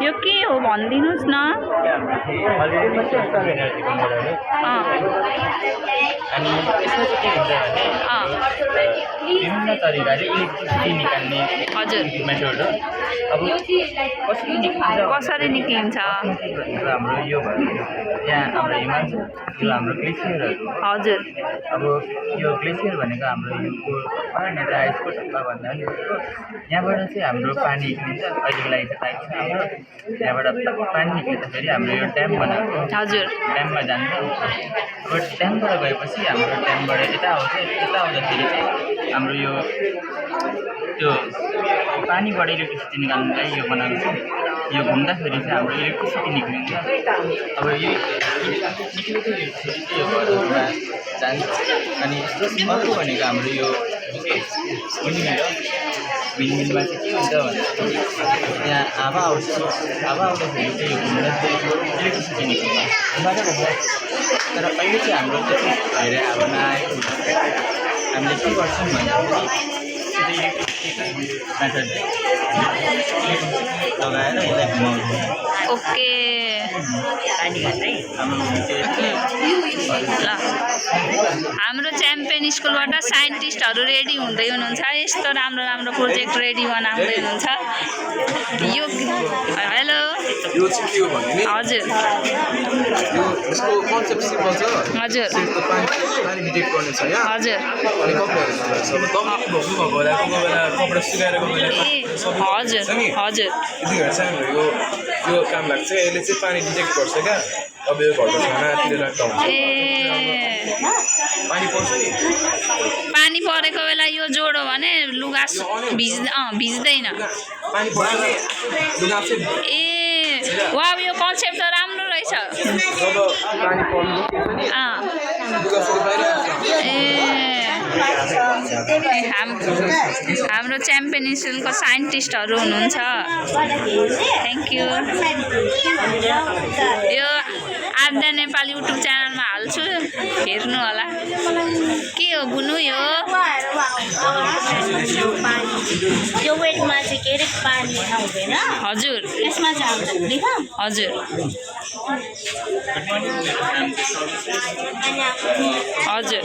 यो के हो भनिदिनुस् न। अनि यसमा चाहिँ के हुन्छ भने विभिन्न तरिकाले इलेक्ट्रिसिटी निकाल्ने हजुर मेथड हो। अब कसरी निक्लिन्छ? हाम्रो यो यहाँ हाम्रो हिमालय यो हाम्रो ग्लेसियरहरू। हजुर अब यो ग्लेसियर भनेको हाम्रो यो नेता आइसको ढक्का भन्दा पनि यहाँबाट चाहिँ हाम्रो पानी निस्किन्छ। अहिलेको लागि चाहिँ पाइप छ हाम्रो। यहाँबाट पानी निस्किँदाखेरि हाम्रो यो ड्याम बनाएको हजुर ड्याममा जान्छ। अब ड्यामबाट गएपछि हाम्रो ड्यामबाट यता आउँछ। यता आउँदाखेरि चाहिँ हाम्रो यो त्यो पानीबाट इलेक्ट्रिसिटी निकाल्नुलाई यो बनाएको छ। यो घुम्दाखेरि चाहिँ हाम्रो इलेक्ट्रिसिटी निक्लिन्छ। अब यो निक्लेको इलेक्ट्रिसिटी यो घरहरूमा जान्छ। अनि अर्को भनेको हाम्रो यो विन्डमिल हो। विन्डमिलमा चाहिँ के हुन्छ भन्दाखेरि यहाँ हावा आउँछ। हावा आउँदाखेरि चाहिँ यो घुम्दाखेरि इलेक्ट्रिसिटी निक्लिन्छ। तर अहिले चाहिँ हाम्रो त्यति धेरै हावा नआएको हामीले के गर्छौँ भन्दाखेरि सिधै इलेक्ट्रिसिटी मेथड लगाएर यसलाई घुमाउँछौँ। ओके ल हाम्रो च्याम्पियन स्कुलबाट साइन्टिस्टहरू रेडी हुँदै हुनुहुन्छ। यस्तो राम्रो राम्रो प्रोजेक्ट रेडी बनाउँदै हुनुहुन्छ। यो हेलो हजुर हजुर हजुर हजुर यो काम लाग्छ। यसले चाहिँ पानी डिटेक्ट गर्छ क्या। अब यो घरको खानातिर राख्दा हुन्छ। पानी पर्छ नि। पानी परेको बेला यो जोडो भने लुगा भिज्दैन। पानी पर्छ नि लुगा चाहिँ वा यो कन्सेप्ट त राम्रो रहेछ। जब पानी पर्नु लुगा चाहिँ बाहिर हाम्रो च्याम्पियन स्कुलको साइन्टिस्टहरू हुनुहुन्छ। Thank you. यो आद्या नेपाल युट्युब च्यानलमा हाल्छु, हेर्नु होला। के हो गुनु यो? यो वेटमा चाहिँ के अरे पानी आउँदैन। हजुर यसमा चाहिँ हजुर हजुर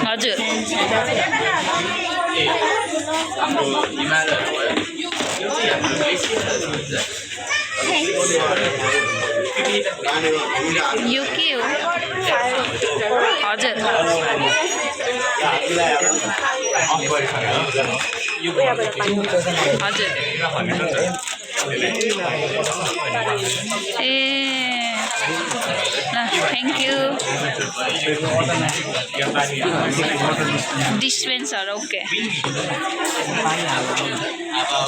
हजुर यो के हो? हजुर हजुर थ्याङ्क यू। डिस्पेन्सर ओके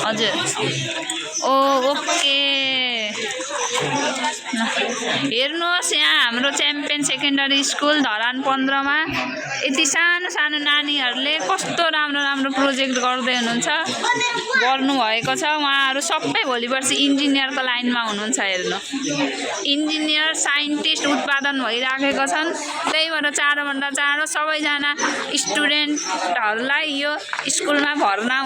हजुर ओके। हेर्नुहोस् यहाँ हाम्रो च्याम्पियन सेकेन्डरी स्कुल धरान 15मा यति सानो सानो नानीहरूले कस्तो राम्रो राम्रो प्रोजेक्ट गर्दै हुनुहुन्छ, गर्नुभएको छ। उहाँहरू सबै भोलि पर्सि इन्जिनियरको लाइनमा हुनुहुन्छ। हेर्नु इन्जिनियर साइन्टिस्ट उत्पादन भइराखेको छन्। त्यही भएर चाँडोभन्दा चाँडो सबैजना स्टुडेन्टहरूलाई यो स्कुलमा भर्ना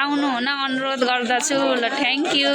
आउनु हुन अनुरोध गर्दछु। ल थ्याङ्क यू।